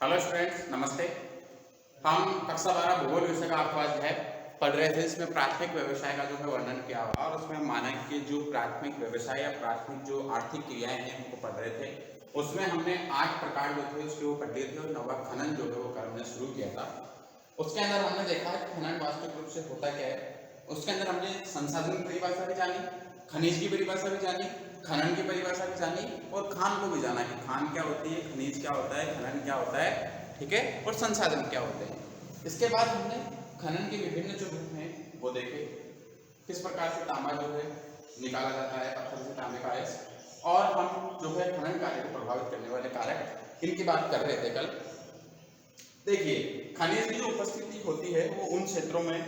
Hello students, नमस्ते। हम कक्षा 12 भूगोल विषय का आपका अध्याय पढ़ रहे थे। इसमें प्राथमिक व्यवसाय का जो है वर्णन किया हुआ और उसमें मानक के जो प्राथमिक व्यवसाय या प्राथमिक जो आर्थिक क्रियाएं हैं उनको पढ़ रहे थे। उसमें हमने 8 प्रकार जो थे उसके वो पढ़ लिए थे और नवा खनन जो है वो करना शुरू किया था। उसके अंदर हमने देखा कि खनन वास्तविक रूप से होता क्या है। उसके अंदर हमने संसाधन की परिभाषा भी जानी, खनिज की परिभाषा भी जानी, खनन की परिभाषा भी जानी और खान को भी जाना कि खान क्या होती है, खनिज क्या होता है, खनन क्या होता है, ठीक है, और संसाधन क्या होते हैं। इसके बाद हमने खनन के विभिन्न जो रूप हैं वो देखे, किस प्रकार से तांबा जो है निकाला जाता है पत्थर से तांबे का अयस्क, और हम जो है खनन कार्य को प्रभावित करने वाले कारक इनकी बात कर रहे थे कल। देखिए, खनिज की जो उपस्थिति होती है वो उन क्षेत्रों में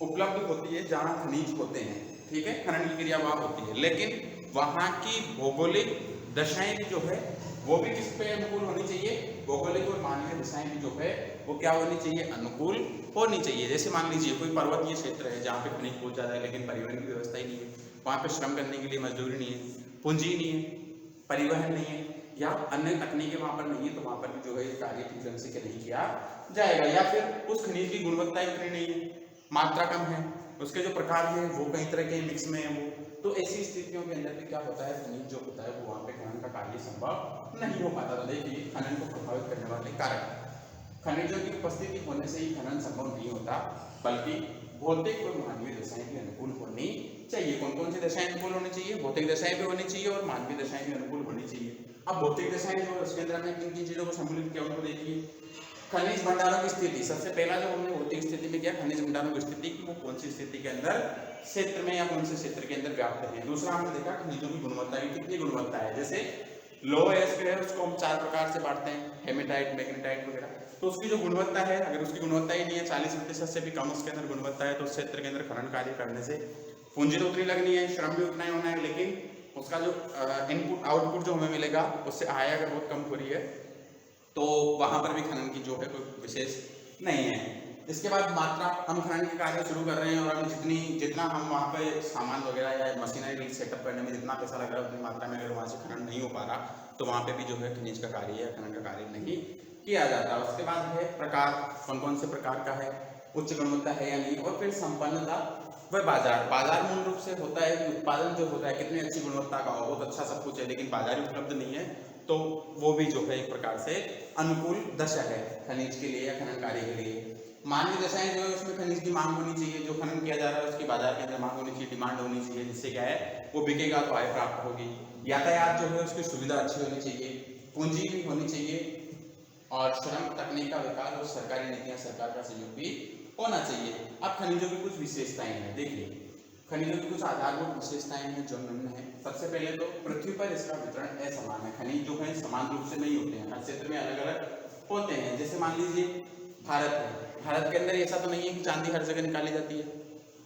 उपलब्ध होती है जहाँ खनिज होते हैं, ठीक है, खनन की क्रिया वहाँ होती है, लेकिन वहाँ की भौगोलिक दशाएं भी जो है वो भी किस पे अनुकूल होनी चाहिए, भौगोलिक और मानवीय दशाएं भी जो है वो क्या होनी चाहिए, अनुकूल होनी चाहिए। जैसे मान लीजिए कोई पर्वतीय क्षेत्र है जहाँ पे खनिज बहुत ज़्यादा है लेकिन परिवहन की व्यवस्था ही नहीं है, वहाँ पे श्रम करने के लिए मजदूरी नहीं है, पूंजी नहीं है, परिवहन नहीं है या अन्य तकनीकें वहाँ पर नहीं है, तो वहाँ पर भी जो है कार्य ठीक ढंग से नहीं किया जाएगा। या फिर उस खनिज की गुणवत्ता इतनी नहीं है, मात्रा कम है, उसके जो प्रकार हैं वो कई तरह के मिक्स में है वो, तो ऐसी स्थितियों के अंदर भी क्या होता है, खनिज जो होता है वो वहाँ पे खनन का कार्य संभव नहीं हो पाता। तो देखिए, खनन को प्रभावित करने वाले कारक, खनिजों की उपस्थिति होने से ही खनन संभव नहीं होता, बल्कि भौतिक और मानवीय दशाएं भी अनुकूल होनी चाहिए। कौन कौन सी दशाएं अनुकूल होनी चाहिए, भौतिक दशाएं भी होनी चाहिए और मानवीय दशाएं भी अनुकूल होनी चाहिए। अब भौतिक दशाएं जो उसके अंदर हमने किन किन चीजों को सम्मिलित किया उनको देखिए। खनिज भंडारों की स्थिति, सबसे पहला जो हमने भौतिक स्थिति में किया, खनिज भंडारों की स्थिति की वो कौन सी स्थिति के अंदर क्षेत्र में या कौन से क्षेत्र के अंदर व्याप्त है। दूसरा हमने देखा खनिजों की गुणवत्ता की कितनी गुणवत्ता है, जैसे लो अयस्क है उसको हम 4 प्रकार से बांटते हैं, हेमेटाइट, मैग्नेटाइट वगैरह, तो उसकी जो गुणवत्ता है, अगर उसकी गुणवत्ता ही नहीं है, 40% से भी कम उसके अंदर गुणवत्ता है, तो उस क्षेत्र के अंदर खनन कार्य करने से पूंजी तो उतनी लगनी है, श्रम भी उतना ही होना है, लेकिन उसका जो इनपुट आउटपुट जो हमें मिलेगा उससे आय अगर बहुत कम हो रही है तो वहां पर भी खनन की जो है कोई विशेष नहीं है। इसके बाद मात्रा, हम खनन के कार्य शुरू कर रहे हैं और हम जितना हम वहाँ पे सामान वगैरह या मशीनरी सेटअप करने में जितना पैसा लग रहा है उतनी मात्रा में अगर वहाँ से खनन नहीं हो पा रहा तो वहाँ पे भी जो है खनिज का कार्य या खनन का कार्य नहीं किया जाता। उसके बाद है प्रकार, कौन कौन से प्रकार का है, उच्च गुणवत्ता है या नहीं, और फिर संपन्नता व बाजार। बाजार मूल रूप से होता है कि उत्पादन जो होता है कितनी अच्छी गुणवत्ता का हो, बहुत अच्छा सब कुछ है लेकिन बाजार उपलब्ध नहीं है, तो वो भी जो है एक प्रकार से अनुकूल दशा है खनिज के लिए या खनन कार्य के लिए। मानवीय दशाएं जो है उसमें खनिज की मांग होनी चाहिए, जो खनन किया जा रहा है उसकी बाजार के अंदर मांग होनी चाहिए, डिमांड होनी चाहिए, जिससे क्या है वो बिकेगा तो आय प्राप्त होगी। यातायात जो है उसकी सुविधा अच्छी होनी चाहिए, पूंजी भी होनी चाहिए, और श्रम तकनीक का विकास और सरकारी नीतियां, सरकार का सहयोग भी होना चाहिए। अब खनिजों की कुछ विशेषताएं हैं, देखिए खनिजों की कुछ आधारभूत विशेषताएं हैं जो निम्न है। सबसे पहले तो पृथ्वी पर इसका वितरण असमान है, खनिज जो है समान रूप से नहीं होते हैं, हर क्षेत्र में अलग अलग होते हैं। जैसे मान लीजिए भारत है, भारत के अंदर ऐसा तो नहीं है कि चांदी हर जगह निकाली जाती है,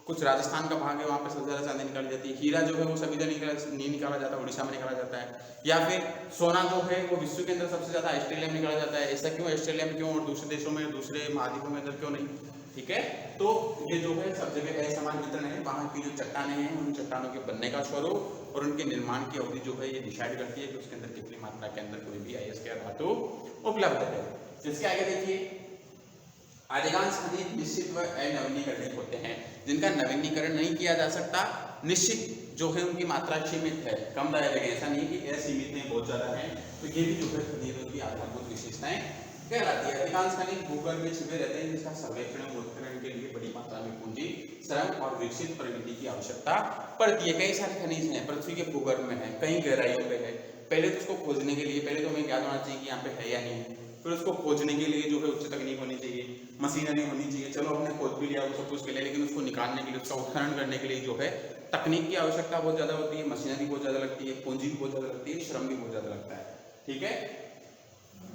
कुछ राजस्थान का भाग है वहाँ पे सबसे ज़्यादा चांदी निकाली जाती है, हीरा जो है वो सभी जगह नहीं निकाला जाता, उड़ीसा में निकाला जाता है, या फिर सोना जो है वो विश्व के अंदर सबसे ज़्यादा ऑस्ट्रेलिया में निकाला जाता है। ऐसा क्यों, ऑस्ट्रेलिया में क्यों और दूसरे देशों में, दूसरे महाद्वीपों में अंदर क्यों नहीं, ठीक है। तो ये जो है सब जगह असमान वितरण है। वहाँ की जो चट्टानें हैं उन चट्टानों के बनने का स्वरूप और उनके निर्माण की अवधि जो है ये डिसाइड करती है कि उसके अंदर कितनी मात्रा के अंदर कोई भी अयस्क धातु उपलब्ध है। इसके आगे देखिए, अधिकांश खनिज निश्चित व अनवीनीकरणीय होते हैं, जिनका नवीनीकरण नहीं किया जा सकता, निश्चित जो है उनकी मात्रा सीमित है, कम दायरे में, ऐसा नहीं कि असीमित है, बहुत ज्यादा है, तो ये भी जो है खनिजों की आधारभूत विशेषताएं कहलाती है। अधिकांश खनिज भूगर्भ में छिपे रहते हैं, जिसका सर्वेक्षण और उत्खनन के लिए बड़ी मात्रा में पूंजी, श्रम और विकसित प्रविधि की आवश्यकता पड़ती है। कई सारे खनिज हैं पृथ्वी के भूगर्भ में है, कई गहराइयों पे है, पहले तो उसको खोजने के लिए पहले तो हमें ज्ञात होना चाहिए कि यहाँ पे है या नहीं है, फिर उसको खोजने के लिए जो है उच्च तकनीक होनी चाहिए, मशीनरी होनी चाहिए, चलो हमने खोज भी लिया वो सब कुछ के लिए, लेकिन उसको निकालने के लिए, उसका उत्खनन करने के लिए जो है तकनीक की आवश्यकता बहुत ज्यादा होती है, मशीनरी बहुत ज्यादा लगती है, पूंजी भी बहुत ज्यादा लगती है, श्रम भी बहुत ज्यादा लगता है, ठीक है।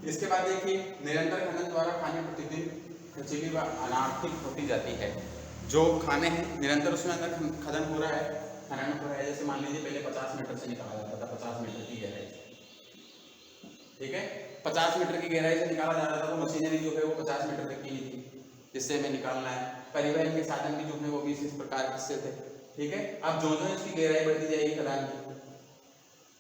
इसके बाद देखिए, निरंतर खनन द्वारा खाने प्रतिदिन खर्चीली व अनार्थिक होती जाती है। जो खाने हैं निरंतर उसमें अंदर खनन हो रहा है, खनन हो रहा है, जैसे मान लीजिए पहले 50 मीटर से निकाला जाता था, 50 मीटर की गहराई, ठीक है, 50 मीटर की गहराई से निकाला जा रहा था, तो मशीनरी जो है वो 50 मीटर तक की ही थी जिससे हमें निकालना है। परिवहन के साधन भी जो है वो भी इस प्रकार से थे, ठीक है। अब जो जो इसकी गहराई बढ़ती जाएगी खदान की,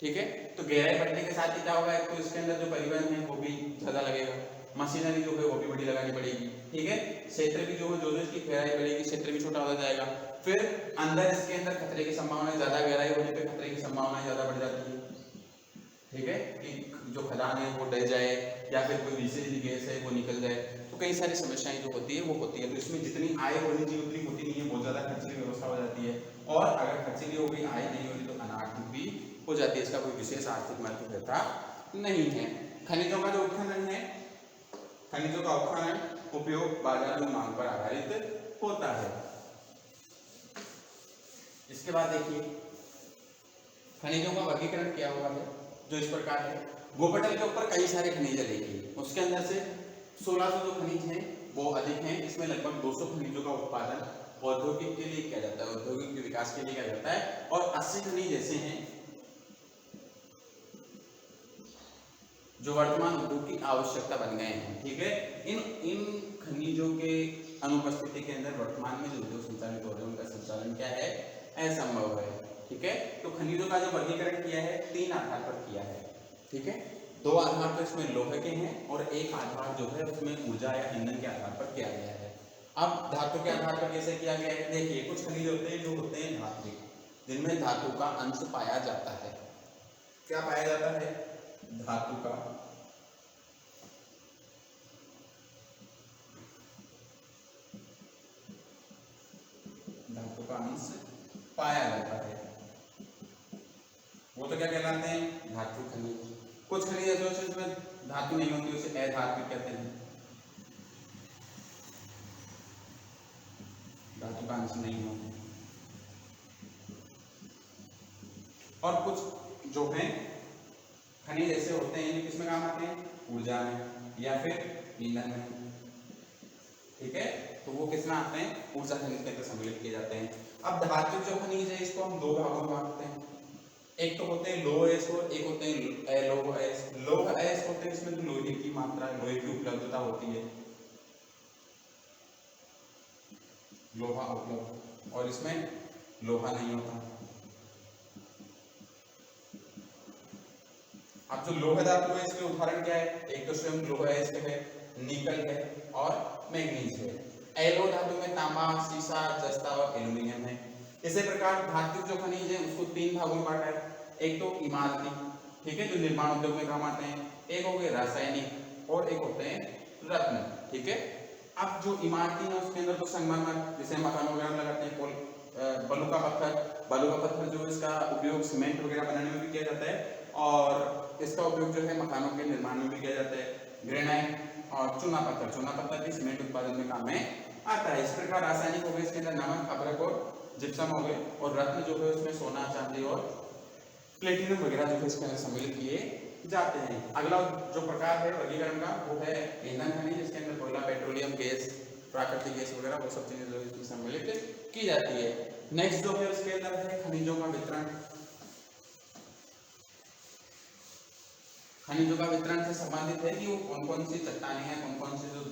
ठीक है, तो गहराई बढ़ने के साथ ही क्या होगा, एक तो इसके अंदर जो परिवहन है वो भी ज्यादा लगेगा, मशीनरी जो है वो भी बड़ी लगानी पड़ेगी, ठीक है। क्षेत्र भी जो है जो इसकी गहराई बढ़ेगी क्षेत्र भी छोटा होता जाएगा। फिर अंदर इसके अंदर खतरे की संभावना ज्यादा, गहराई होने पे खतरे की संभावना ज्यादा बढ़ जाती है, ठीक है, कि जो खदान है वो ढह जाए या फिर कोई विशेष गैस है वो निकल जाए, तो कई सारी समस्याएं जो होती है वो होती है। तो इसमें जितनी आय होनी चाहिए उतनी होती नहीं है, बहुत ज्यादा खर्चीली व्यवस्था हो जाती है, और अगर खर्चीली हो गई आय नहीं होगी तो अनार्थिक भी हो जाती है, इसका कोई विशेष आर्थिक महत्व रहता नहीं है। खनिजों का जो उत्खनन है, खनिजों का उत्खनन उपयोग बाजार में मांग पर आधारित होता है। इसके बाद देखिए खनिजों का वर्गीकरण किया हुआ है जो इस प्रकार है। भूपटल के ऊपर कई सारे खनिज देखिए, उसके अंदर से 1600 जो खनिज हैं वो अधिक हैं, इसमें लगभग 200 खनिजों का उत्पादन औद्योगिक के लिए किया जाता है, औद्योगिक विकास के लिए किया जाता है, और 80 खनिज ऐसे हैं जो वर्तमान उद्योग की आवश्यकता बन गए हैं, ठीक है। इन खनिजों के अनुपस्थिति के अंदर वर्तमान में जो उद्योग संचालित हो रहे हैं उनका संचालन क्या है, असंभव है, ठीक है। तो खनिजों का जो वर्गीकरण किया है 3 आधार पर किया है, ठीक है। 2 आधार तो इसमें लोहे के हैं और एक आधार जो है उसमें ऊर्जा या ईंधन के आधार पर किया गया है। अब धातु के आधार पर कैसे किया गया है, देखिए कुछ खनिज होते हैं जो होते हैं धात्विक, जिनमें धातु का अंश पाया जाता है। क्या पाया जाता है, धातु का अंश पाया जाता है, वो तो क्या कहलाते हैं, धातु खनिज। कुछ खनिज ऐसे होते हैं जिसमें धातु नहीं होती, उसे अधात्विक कहते हैं, धातु का अंश नहीं होती। और कुछ जो है खनिज ऐसे होते हैं किसमें काम आते हैं, ऊर्जा में या फिर ईंधन में, ठीक है। तो वो किस में आते हैं, ऊर्जा खनिज के अंदर सम्मिलित किए जाते हैं। अब धातु जो खनिज है इसको हम 2 भागों में बांटते हैं, एक तो होते हैं लोह अयस्क और एक होते हैं अलोह अयस्क। लोह अयस्क होते हैं इसमें तो लोहे की मात्रा, लोहे की उपलब्धता होती है, लोहा उपलब्ध, और इसमें लोहा नहीं होता। अब जो लोह धातु है इसके उदाहरण क्या है, एक तो स्वयं लोह अयस्क है, निकल है और मैग्नीज है। एलो धातु में तांबा, सीसा, जस्ता और एल्यूमिनियम है। इसी प्रकार धातु जो खनिज है उसको 3 भागों में बांटा है, एक तो इमारती, ठीक है, जो निर्माण उद्योग में काम आते हैं, एक हो गए रासायनिक और एक होते हैं रत्न, ठीक है। अब जो इमारती है उसके अंदर तो संगमरमर, जिसे मकान वगैरह लगाते हैं, बलुका पत्थर जो इसका उपयोग सीमेंट वगैरह बनाने में भी किया जाता है, और इसका उपयोग जो है मकानों के निर्माण में भी किया जाता है। ग्रेनाइट और चूना पत्थर भी सीमेंट उत्पादन में काम में आता है। इस प्रकार रासायनिक हो गए, इसके अंदर नमक, अभ्रक और जिप्सम हो गए, और रत्न जो है उसमें सोना, चांदी और प्लेटिनम वगैरह जो है इसके अंदर सम्मिलित किए जाते हैं। अगला जो प्रकार है वर्गीकरण का वो है ईंधन खनिज, जिसके अंदर कोयला, पेट्रोलियम गैस, प्राकृतिक गैस वगैरह वो सब चीजें जो इसमें सम्मिलित की जाती है। नेक्स्ट जो है उसके अंदर है खनिजों का वितरण। खनिजों का वितरण से संबंधित है कि वो कौन कौन सी चट्टानें हैं, कौन कौन सी जो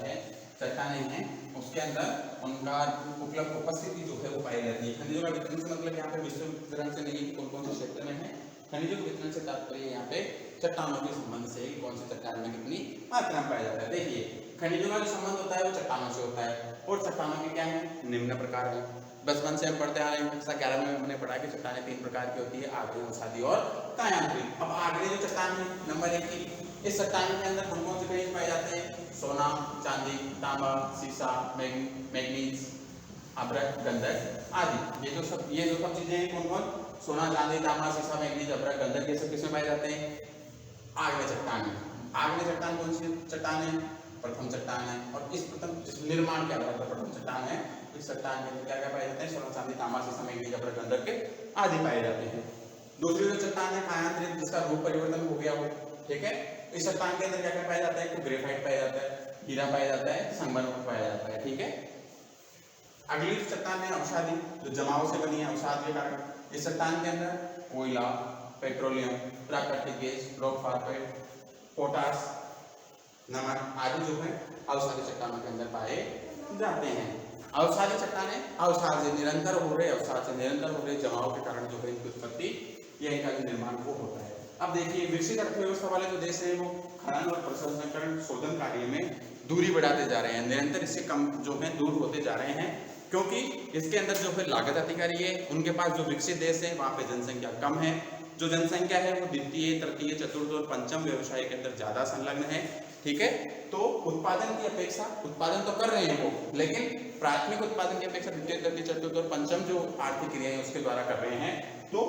है चट्टानें हैं उसके अंदर उनका उपलब्ध उपस्थिति जो है वो पाई जाती है। खनिजों का वितरण से मतलब यहाँ पे विश्व वितरण से नहीं है कि कौन कौन से क्षेत्र में है, खनिजों के वितरण से तात्पर्य यहाँ पे चट्टानों के संबंध से कौन सी चट्टान में कितनी मात्रा में पाया जाता है। देखिए खनिजों का जो संबंध होता है वो चट्टानों से होता है, और चट्टानों के क्या है, निम्न प्रकार है। बचपन से हम पढ़ते आ रहे हैं, कक्षा 11 में हमने पढ़ा कि चट्टानें 3 प्रकार की होती है, आग्नेय, अवसादी और कायांतरिक। अब आग्नेय जो चट्टान है नंबर 1 की, इस चट्टान के अंदर कौन कौन से खनिज पाए जाते हैं, सोना, चांदी, तांबा, सीसा, मैग्नीज, अभ्रक, गंधक आदि। ये जो सब चीजें हैं कौन कौन, सोना, चांदी, तांबा, सीसा, मैग्नीज, अभ्रक, गंधक, ये सब किसमें पाए जाते हैं, आग्नेय चट्टान में। आग्नेय चट्टान कौन सी चट्टान है, प्रथम चट्टान है, और इस निर्माण के आधार पर प्रथम चट्टान है। इस चट्टान में क्या क्या पाए जाते हैं, सोना, चांदी, तांबा, सीसा, मैग्नीज, अभ्रक, गंधक आदि पाए जाते हैं। दूसरी जो चट्टान है कायांतरित, जिसका रूप परिवर्तन हो गया हो, ठीक है। इस चट्टान के अंदर क्या क्या पाया जाता है, तो ग्रेफाइट पाया जाता है, हीरा पाया जाता है, संगमरमर पाया जाता है, ठीक है। अगली चट्टान है अवसादी, जो जमाव से बनी है अवसाद के कारण। इस चट्टान के अंदर कोयला, पेट्रोलियम, प्राकृतिक गैस, रॉक फॉस्फेट, पोटास, नमक आदि जो है अवसादी चट्टानों के अंदर पाए जाते हैं। अवसादी चट्टानें अवसाद से निरंतर हो रहे जमाव के कारण जो है इनकी उत्पत्ति या इनका निर्माण वो होता है। अब देखिए विकसित अर्थव्यवस्था वाले जो देश हैं वो खनन और प्रसंस्करण शोधन कार्य में दूरी बढ़ाते जा रहे हैं, निरंतर इससे कम जो है दूर होते जा रहे हैं, क्योंकि इसके अंदर जो है लागत अधिकारी है, उनके पास जो विकसित देश है वहाँ पे जनसंख्या कम है, जो जनसंख्या है वो द्वितीय, तृतीय, चतुर्थ और पंचम व्यवसाय के अंदर ज्यादा संलग्न है। ठीक है, तो उत्पादन की अपेक्षा, उत्पादन तो कर रहे हैं वो, लेकिन प्राथमिक उत्पादन की अपेक्षा द्वितीय, तृतीय, चतुर्थ और पंचम जो आर्थिक क्रियाएं उसके द्वारा कर रहे हैं, तो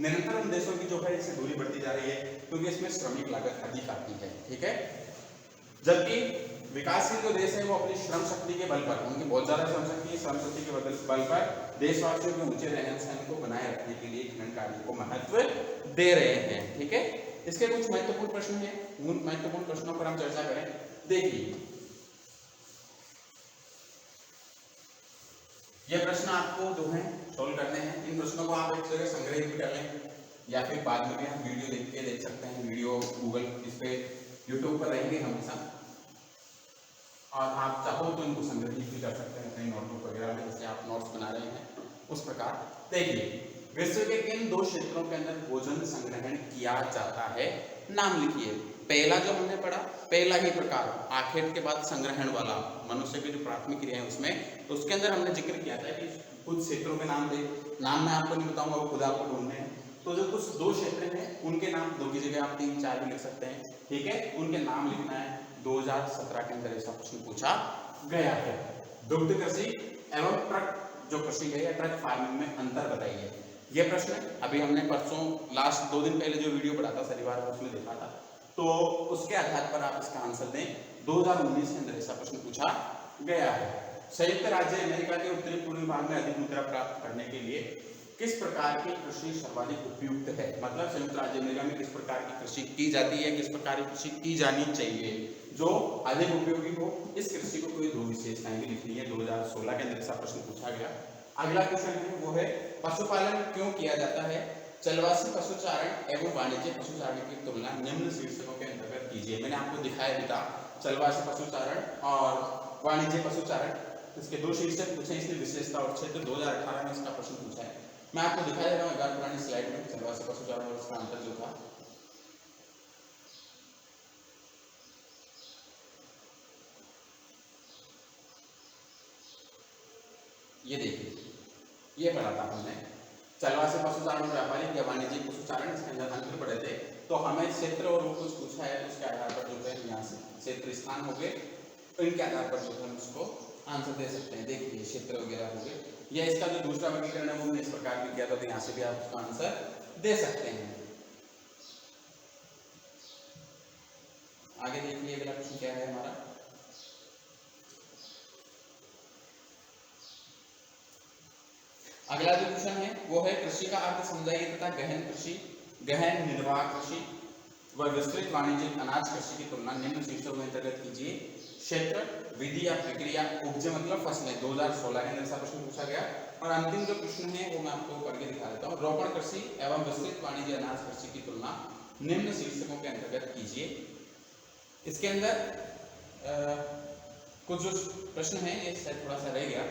निरंतर उन देशों की जो है इससे दूरी बढ़ती जा रही है, क्योंकि इसमें श्रमिक लागत अधिक आती है। ठीक है, जबकि विकासशील जो देश है वो अपनी श्रम शक्ति के बल पर, उनकी बहुत ज्यादा श्रम शक्ति के बल पर देशवासियों के ऊंचे रहन सहन को बनाए रखने के लिए खनन कार्य को महत्व दे रहे हैं। ठीक है, इसके कुछ महत्वपूर्ण प्रश्न हैं, उन महत्वपूर्ण प्रश्नों पर हम चर्चा करें। देखिए, ये प्रश्न आपको जो है सोल्व करने हैं। इन प्रश्नों को आप एक जगह संग्रहित भी कर लें, या फिर बाद में भी हम वीडियो देख के देख सकते हैं। वीडियो गूगल इस पे यूट्यूब पर रहेंगे हमेशा, और आप चाहो तो इनको संग्रहित भी कर सकते हैं अपने नोटबुक वगैरह में, जैसे आप नोट्स बना रहे हैं उस प्रकार। देखिए, विश्व के किन दो क्षेत्रों के अंदर भोजन संग्रहण किया जाता है, नाम लिखिए। पहला जो हमने पढ़ा, पहला ही प्रकार आखेट के बाद संग्रहण वाला मनुष्य की जो प्राथमिक क्रिया है उसमें, तो उसके अंदर हमने जिक्र किया था कि कुछ क्षेत्रों के नाम दे, नाम मैं आपको नहीं बताऊंगा, वो खुद आपको ढूंढने हैं। तो जो कुछ दो क्षेत्र हैं उनके नाम, दो की जगह आप 3, 4 भी लिख सकते हैं। ठीक है, उनके नाम लिखना है। 2017 के अंदर ऐसा प्रश्न पूछा गया है। दुग्ध कृषि एवं ट्रक जो कृषि है या ट्रक फार्मिंग में अंतर बताइए, ये प्रश्न अभी हमने परसों लास्ट 2 दिन पहले जो वीडियो पढ़ा था शनिवार को, उसमें देखा था, तो उसके आधार पर आप इसका आंसर दें। 2019 के अंदर ऐसा प्रश्न पूछा गया है। संयुक्त राज्य अमेरिका के उत्तरी पूर्वी भाग में अधिक मुद्रा प्राप्त करने के लिए किस प्रकार की कृषि सर्वाधिक उपयुक्त है, मतलब संयुक्त राज्य अमेरिका में किस प्रकार की कृषि की जाती है, किस प्रकार की कृषि की जानी चाहिए जो अधिक उपयोगी हो। इस कृषि को कोई 2 विशेषताएं भी लिखनी है। 2016 के अंदर ऐसा प्रश्न पूछा गया। अगला क्वेश्चन है वो है पशुपालन क्यों किया जाता है, चलवासी पशुचारण एवं वाणिज्य पशुचारण की तुलना निम्न शीर्षकों के अंतर्गत कीजिए। मैंने आपको दिखाया भी था चलवासी पशुचारण और वाणिज्य पशुचारण, इसके 2 शीर्षक पूछे, इसकी विशेषता और क्षेत्र। 2018 में इसका प्रश्न पूछा है। मैं आपको दिखा दे रहा हूँ एक बार पुरानी स्लाइड में चलवासी पशुचारण और इसका अंतर जो था। ये देखिए, ये पढ़ा था हमने चलवासी पशुचारण और व्यापारिक या वाणिज्यिक पशुचारण, इसके अंदर अंतर पढ़े थे। तो हमें क्षेत्र और वो कुछ पूछा है, उसके आधार पर जो है यहाँ से क्षेत्र स्थान हो गए, तो इनके आधार पर जो है उसको आंसर दे सकते हैं। देखिए, क्षेत्र वगैरह हो गए, या इसका जो दूसरा वर्गीकरण है वो हमने इस प्रकार भी किया था, तो यहाँ से भी आप उसका आंसर दे सकते हैं। आगे देखिए अगला प्रश्न क्या है हमारा। अगला जो क्वेश्चन है वो है कृषि का अर्थ समझाइए तथा गहन कृषि, गहन निर्वाह कृषि व विस्तृत वाणिज्यिक अनाज कृषि की तुलना निम्न शीर्षकों के अंतर्गत कीजिए। क्षेत्र, विधि या प्रक्रिया, उपज मतलब फसलें। 2016 के अंदर ऐसा प्रश्न पूछा गया। और अंतिम जो प्रश्न है वो मैं आपको करके दिखा देता हूँ। रोपण कृषि एवं विस्तृत वाणिज्य अनाज कृषि की तुलना निम्न शीर्षकों के अंतर्गत कीजिए। इसके अंदर कुछ जो प्रश्न है ये शायद थोड़ा सा रह गया,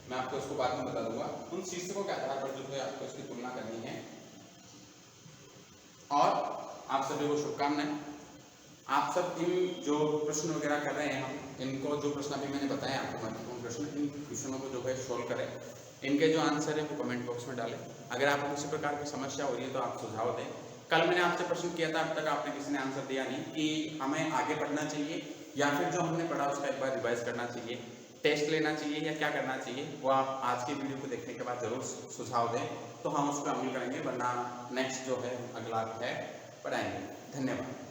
मैं आपको इसको बाद में बता दूंगा। उन शीर्षकों के आधार पर जो है आपको इसकी तुलना करनी है। और आप सभी को शुभकामनाएं। आप सब इन जो प्रश्न वगैरह कर रहे हैं, हम इनको जो प्रश्न अभी मैंने बताया आपको महत्वपूर्ण प्रश्न, इन क्वेश्चनों को जो है सोल्व करें। इनके जो आंसर है वो कमेंट बॉक्स में डालें। अगर आपको किसी प्रकार की समस्या हो रही है तो आप सुझाव दें। कल मैंने आपसे प्रश्न किया था, अब तक आपने किसी ने आंसर दिया नहीं, कि हमें आगे पढ़ना चाहिए या फिर जो हमने पढ़ा उसका एक बार रिवाइज करना चाहिए, टेस्ट लेना चाहिए या क्या करना चाहिए, वो आप आज के वीडियो को देखने के बाद जरूर सुझाव दें, तो हम उस पर अमल करेंगे, वरना नेक्स्ट जो है अगला है पढ़ाएंगे। धन्यवाद।